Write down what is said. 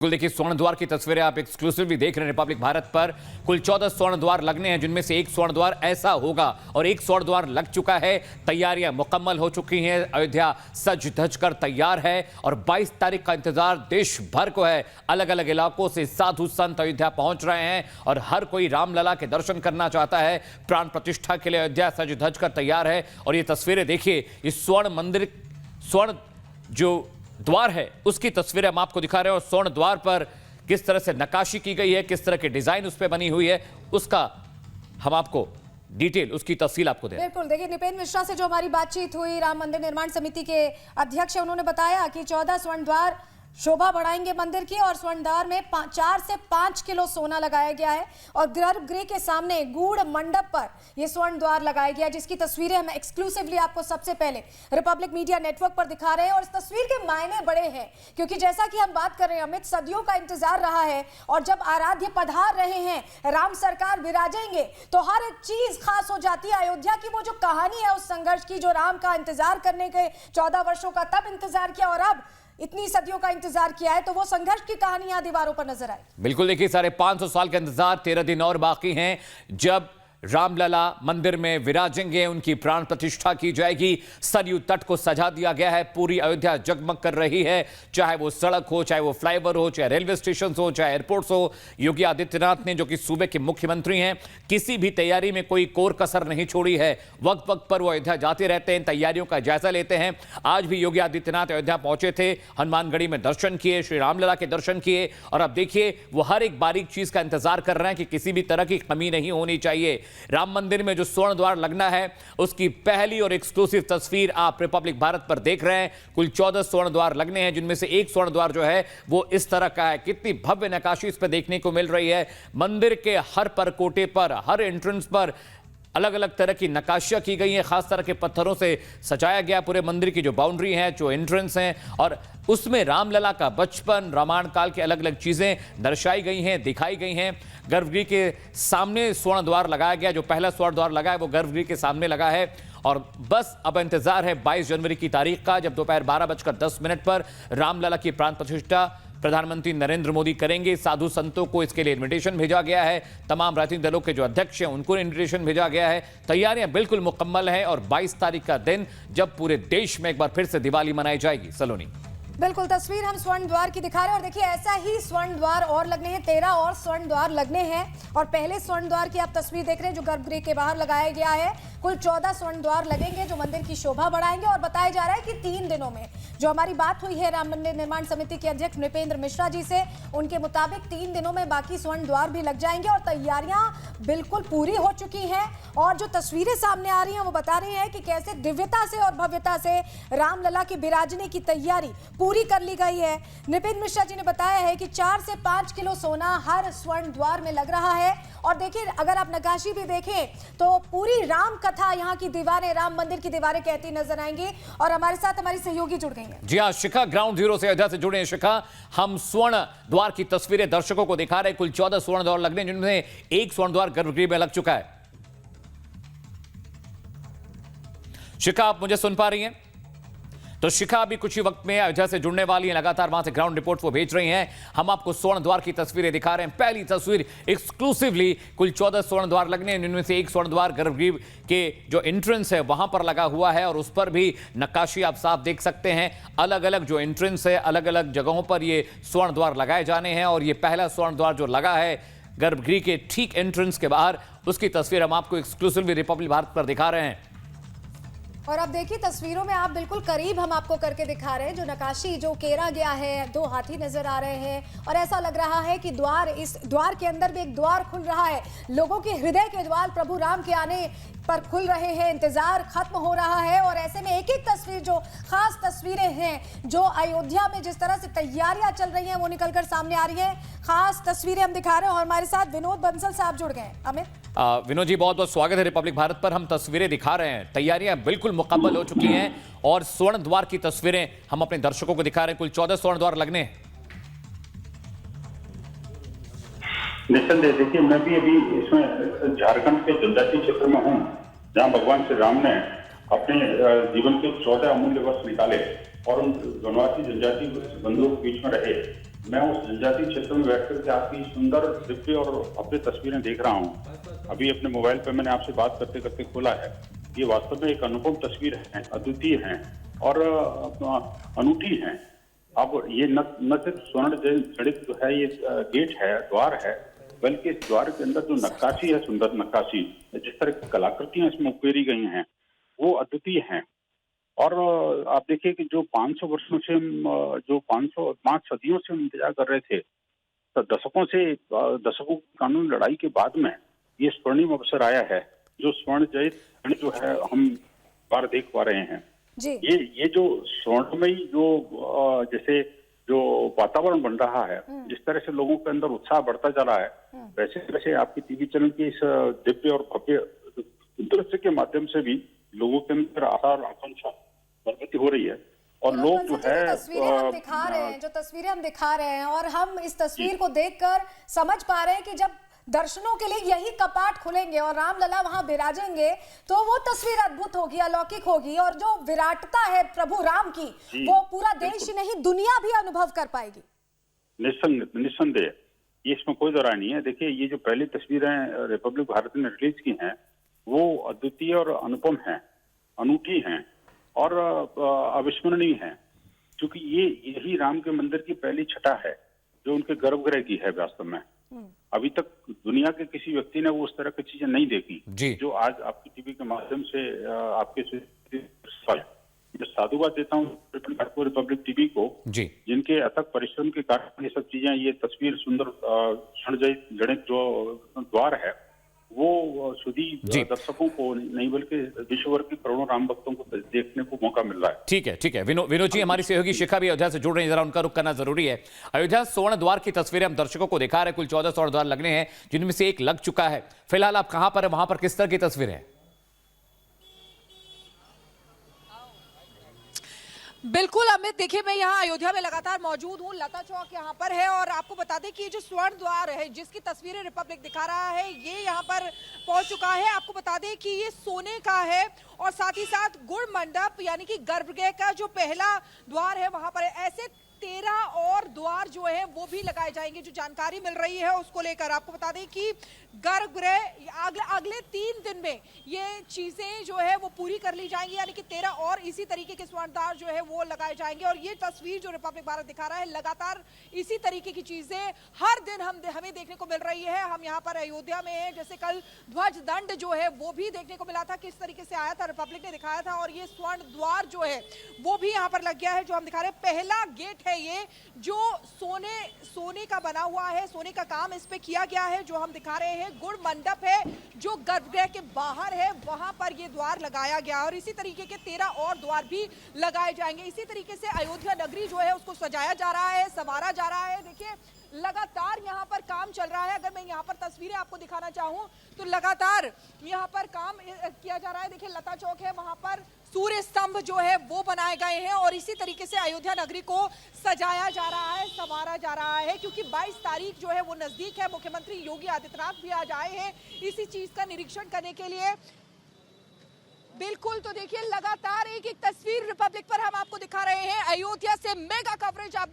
कुल देखिए स्वर्ण द्वार की तस्वीरें आप एक्सक्लूसिवली देख रहे हैं रिपब्लिक भारत पर। कुल 14 स्वर्ण द्वार लगने हैं, जिनमें से एक स्वर्ण द्वार ऐसा होगा और एक स्वर्ण द्वार लग चुका है। तैयारियां मुकम्मल हो चुकी हैं, अयोध्या सज धज कर तैयार है और 22 तारीख का इंतजार देश भर को है। अलग अलग इलाकों से साधु संत अयोध्या पहुंच रहे हैं और हर कोई रामलला के दर्शन करना चाहता है। प्राण प्रतिष्ठा के लिए अयोध्या सज धज कर तैयार है। और ये तस्वीरें देखिए, इस स्वर्ण मंदिर, स्वर्ण जो द्वार है उसकी तस्वीरें हम आपको दिखा रहे हैं और स्वर्ण द्वार पर किस तरह से नक्काशी की गई है, किस तरह के डिजाइन उस पर बनी हुई है, उसका हम आपको डिटेल, उसकी तफसील आपको दे। बिल्कुल, देखिए निपेंद्र मिश्रा से जो हमारी बातचीत हुई, राम मंदिर निर्माण समिति के अध्यक्ष है, उन्होंने बताया कि 14 स्वर्ण द्वार शोभा बढ़ाएंगे मंदिर की और स्वर्ण द्वार में 4 से 5 किलो सोना लगाया गया है और गर्भगृह के सामने गूढ़ मंडप पर यह स्वर्ण द्वार लगाया गया, जिसकी तस्वीरें हम एक्सक्लूसिवली आपको सबसे पहले रिपब्लिक मीडिया नेटवर्क पर दिखा रहे हैं। और इस तस्वीर के मायने बड़े हैं, क्योंकि जैसा कि हम बात कर रहे हैं अमित, सदियों का इंतजार रहा है और जब आराध्य पधार रहे हैं, राम सरकार विराजेंगे तो हर एक चीज खास हो जाती है। अयोध्या की वो जो कहानी है उस संघर्ष की, जो राम का इंतजार करने के 14 वर्षों का तब इंतजार किया और अब इतनी सदियों का इंतजार किया है, तो वो संघर्ष की कहानी यहां दीवारों पर नजर आई। बिल्कुल, देखिए 550 साल का इंतजार, 13 दिन और बाकी हैं जब रामलला मंदिर में विराजेंगे, उनकी प्राण प्रतिष्ठा की जाएगी। सरयू तट को सजा दिया गया है, पूरी अयोध्या जगमग कर रही है, चाहे वो सड़क हो, चाहे वो फ्लाईओवर हो, चाहे रेलवे स्टेशन हो, चाहे एयरपोर्ट्स हो। योगी आदित्यनाथ ने, जो कि सूबे के मुख्यमंत्री हैं, किसी भी तैयारी में कोई कोर कसर नहीं छोड़ी है। वक्त वक्त पर वो अयोध्या जाते रहते हैं, तैयारियों का जायजा लेते हैं। आज भी योगी आदित्यनाथ अयोध्या पहुंचे थे, हनुमानगढ़ी में दर्शन किए, श्री रामलला के दर्शन किए और अब देखिए वो हर एक बारीक चीज का इंतजार कर रहे हैं कि किसी भी तरह की कमी नहीं होनी चाहिए। राम मंदिर में जो स्वर्ण द्वार लगना है उसकी पहली और एक्सक्लूसिव तस्वीर आप रिपब्लिक भारत पर देख रहे हैं। कुल 14 स्वर्ण द्वार लगने हैं, जिनमें से एक स्वर्ण द्वार जो है वो इस तरह का है। कितनी भव्य नक्काशी इस पर देखने को मिल रही है। मंदिर के हर परकोटे पर, हर एंट्रेंस पर अलग अलग तरह की नक्काशियां की गई हैं, खास तरह के पत्थरों से सजाया गया पूरे मंदिर की जो बाउंड्री है, जो एंट्रेंस है, और उसमें रामलला का बचपन, रामायण काल की अलग अलग चीजें दर्शाई गई हैं, दिखाई गई हैं। गर्भगृह के सामने स्वर्ण द्वार लगाया गया, जो पहला स्वर्ण द्वार लगा है वो गर्भगृह के सामने लगा है और बस अब इंतजार है 22 जनवरी की तारीख का, जब दोपहर 12:10 पर रामलला की प्राण प्रतिष्ठा प्रधानमंत्री नरेंद्र मोदी करेंगे। साधु संतों को इसके लिए इनविटेशन भेजा गया है, तमाम राजनीतिक दलों के जो अध्यक्ष हैं उनको इनविटेशन भेजा गया है। तैयारियां बिल्कुल मुकम्मल हैं और 22 तारीख का दिन जब पूरे देश में एक बार फिर से दिवाली मनाई जाएगी। सलोनी, बिल्कुल, तस्वीर हम स्वर्ण द्वार की दिखा रहे हैं और देखिए ऐसा ही स्वर्ण द्वार और लगने हैं, 13 और स्वर्ण द्वार लगने हैं। और पहले स्वर्ण द्वार की आप तस्वीर देख रहे हैं जो गर्भगृह के बाहर लगाया गया है। कुल 14 स्वर्ण द्वार लगेंगे जो मंदिर की शोभा बढ़ाएंगे और बताया जा रहा है कि 3 दिनों में, जो हमारी बात हुई है राम मंदिर निर्माण समिति के अध्यक्ष नृपेंद्र मिश्रा जी से, उनके मुताबिक 3 दिनों में बाकी स्वर्ण द्वार भी लग जाएंगे और तैयारियां बिल्कुल पूरी हो चुकी हैं। और जो तस्वीरें सामने आ रही हैं वो बता रही हैं कि कैसे दिव्यता से और भव्यता से रामलला के बिराजने की तैयारी पूरी कर ली गई है। नृपेंद्र मिश्रा जी ने बताया है कि 4 से 5 किलो सोना हर स्वर्ण द्वार में लग रहा है। और देखिए, अगर आप नक्काशी भी देखें तो पूरी राम कथा यहाँ की दीवारें, राम मंदिर की दीवारें कहती नजर आएंगी। और हमारे साथ हमारी सहयोगी जुड़ गई हैं। जी हाँ, शिखा ग्राउंड जीरो से अयोध्या से जुड़े हैं। शिखा, हम स्वर्ण द्वार की तस्वीरें दर्शकों को दिखा रहे हैं। कुल 14 स्वर्ण द्वार लगने, जिनमें एक स्वर्ण द्वार गर्भगृह में लग चुका है। शिखा, आप मुझे सुन पा रही हैं? तो शिखा अभी कुछ ही वक्त में अयोध्या से जुड़ने वाली है, लगातार वहां से ग्राउंड रिपोर्ट वो भेज रही हैं। हम आपको स्वर्ण द्वार की तस्वीरें दिखा रहे हैं। पहली तस्वीर एक्सक्लूसिवली, कुल 14 स्वर्ण द्वार लगने हैं, जिनमें से एक स्वर्ण द्वार गर्भगृह के जो एंट्रेंस है वहां पर लगा हुआ है और उस पर भी नक्काशी आप साफ देख सकते हैं। अलग अलग जो एंट्रेंस है, अलग अलग जगहों पर ये स्वर्ण द्वार लगाए जाने हैं और ये पहला स्वर्ण द्वार जो लगा है गर्भगृह के ठीक एंट्रेंस के बाहर, उसकी तस्वीर हम आपको एक्सक्लूसिवली रिपब्लिक भारत पर दिखा रहे हैं। और अब देखिए तस्वीरों में आप बिल्कुल करीब हम आपको करके दिखा रहे हैं जो नक्काशी जो केरा गया है, 2 हाथी नजर आ रहे हैं और ऐसा लग रहा है कि द्वार, इस द्वार के अंदर भी एक द्वार खुल रहा है। लोगों के हृदय के द्वार प्रभु राम के आने पर खुल रहे हैं, इंतजार खत्म हो रहा है। और ऐसे में एक एक तस्वीर, जो खास तस्वीरें हैं, जो अयोध्या में जिस तरह से तैयारियां चल रही हैं वो निकलकर सामने आ रही हैं। खास तस्वीरें हम दिखा रहे हैं और हमारे साथ विनोद बंसल साहब जुड़ गए हैं। अमित, विनोद जी, बहुत बहुत स्वागत है रिपब्लिक भारत पर। हम तस्वीरें दिखा रहे हैं, तैयारियां बिल्कुल मुकम्मल हो चुकी हैं और स्वर्ण द्वार की तस्वीरें हम अपने दर्शकों को दिखा रहे हैं। कुल 14 स्वर्ण द्वार लगने। निस्संदेह, देखिए मैं भी अभी इसमें झारखंड के जनजातीय क्षेत्र में हूँ, जहाँ भगवान श्री राम ने अपने जीवन के 14 अमूल्य वर्ष निकाले और उन वनवासी जनजाति बंधुओं के बीच में रहे। मैं उस जनजातीय क्षेत्र में बैठ करके आपकी सुंदर दिव्य और भव्य तस्वीरें देख रहा हूँ। अभी अपने मोबाइल पर मैंने आपसे बात करते करते खोला है। ये वास्तव में एक अनुपम तस्वीर है, अद्वितीय है और अनूठी है। अब ये न सिर्फ स्वर्ण जड़ित जो है ये गेट है, द्वार है, बल्कि इस द्वार के अंदर जो नक्काशी है, सुंदर नक्काशी, जिस तरह की कलाकृतियां इसमें उकेरी गई हैं, वो अद्वितीय हैं। और आप देखिए कि जो 500 वर्षों से जो 5 सदियों से हम इंतजार कर रहे थे, तो दशकों की कानूनी लड़ाई के बाद में ये स्वर्णिम अवसर आया है, जो स्वर्ण जयित जो है हम बार देख पा रहे हैं। जी। ये जो स्वर्णमयी जो जैसे जो वातावरण बन रहा है, जिस तरह से लोगों के अंदर उत्साह बढ़ता जा रहा है, वैसे वैसे आपकी टीवी चैनल की इस दिव्य और भव्य दृश्य के माध्यम से भी लोगों के अंदर आशा और आकांक्षा प्रगति हो रही है। और लोग जो है तस्वीरें हम दिखा रहे हैं, जो तस्वीरें हम दिखा रहे हैं, और हम इस तस्वीर को देखकर समझ पा रहे हैं कि जब दर्शनों के लिए यही कपाट खुलेंगे और रामलला वहां विराजेंगे तो वो तस्वीर अद्भुत होगी, अलौकिक होगी, और जो विराटता है प्रभु राम की, वो पूरा देश ही नहीं दुनिया भी अनुभव कर पाएगी। निस्संदेह, ये इसमें कोई दो राय नहीं है। देखिए, ये जो पहली तस्वीरें रिपब्लिक भारत ने रिलीज की हैं, वो अद्वितीय और अनुपम हैं, अनूठी हैं और अविस्मरणीय हैं, क्योंकि यही राम के मंदिर की पहली छटा है जो उनके गर्भगृह की है। वास्तव में अभी तक दुनिया के किसी व्यक्ति ने वो उस तरह की चीजें नहीं देखी जो आज आपकी टीवी के माध्यम से मैं साधुवाद देता हूँ रिपब्लिक टीवी को, जिनके अथक परिश्रम के कारण ये सब चीजें, ये तस्वीर सुंदर गणित जो द्वार है, वो सुधी दर्शकों को नहीं बल्कि विश्व भर के करोड़ों राम भक्तों को देखने को मौका मिल रहा है। ठीक है विनोद जी, हमारी सहयोगी शिखा भी अयोध्या से जुड़ रही है, जरा उनका रुख करना जरूरी है। अयोध्या स्वर्ण द्वार की तस्वीरें हम दर्शकों को दिखा रहे हैं। कुल 14 स्वर्ण द्वार लगने हैं, जिनमें से एक लग चुका है। फिलहाल आप कहां पर है, वहां पर किस तरह की तस्वीरें हैं? बिल्कुल अमित, देखिए मैं यहाँ अयोध्या में लगातार मौजूद हूँ। लता चौक यहाँ पर है और आपको बता दें कि ये जो स्वर्ण द्वार है जिसकी तस्वीरें रिपब्लिक दिखा रहा है, ये यहाँ पर पहुँच चुका है। आपको बता दें कि ये सोने का है और साथ ही साथ गुड़ मंडप यानी कि गर्भगृह का जो पहला द्वार है वहां पर ऐसे 13 और द्वार जो है वो भी लगाए जाएंगे। जो जानकारी मिल रही है उसको लेकर आपको बता दें कि गर्भगृह अगले 3 दिन में ये चीजें जो है वो पूरी कर ली जाएंगी, यानी कि 13 और इसी तरीके के स्वर्ण द्वार जो है वो लगाए जाएंगे। और ये तस्वीर जो रिपब्लिक भारत दिखा रहा है, लगातार इसी तरीके की चीजें हर दिन हमें देखने को मिल रही है। हम यहाँ पर अयोध्या में है, जैसे कल ध्वज दंड जो है वो भी देखने को मिला था, किस तरीके से आया था, रिपब्लिक ने दिखाया था। और ये स्वर्ण द्वार जो है वो भी यहाँ पर लग गया है, जो हम दिखा रहे हैं। पहला गेट है ये, जो सोने का बना हुआ है, सोने का काम इस पे किया गया है, जो हम दिखा रहे हैं। गुड़ मंडप है जो गर्भगृह के बाहर है, वहां पर ये द्वार लगाया गया और इसी तरीके के 13 और द्वार भी लगाए जाएंगे। इसी तरीके से अयोध्या नगरी जो है उसको सजाया जा रहा है, संवारा जा रहा है। देखिए लगातार यहाँ पर काम चल रहा है। अगर मैं यहाँ पर तस्वीरें आपको दिखाना चाहूँ तो लगातार यहाँ पर काम किया जा रहा है। देखिए लता चौक है, वहां पर सूर्य स्तंभ जो है वो बनाए गए हैं और इसी तरीके से अयोध्या नगरी को सजाया जा रहा है, संवारा जा रहा है, क्योंकि 22 तारीख जो है वो नजदीक है। मुख्यमंत्री योगी आदित्यनाथ भी आज आए हैं इसी चीज का निरीक्षण करने के लिए। बिल्कुल, तो देखिए लगातार एक तस्वीर रिपब्लिक पर हम आपको दिखा रहे हैं। अयोध्या से मेगा कवरेज आप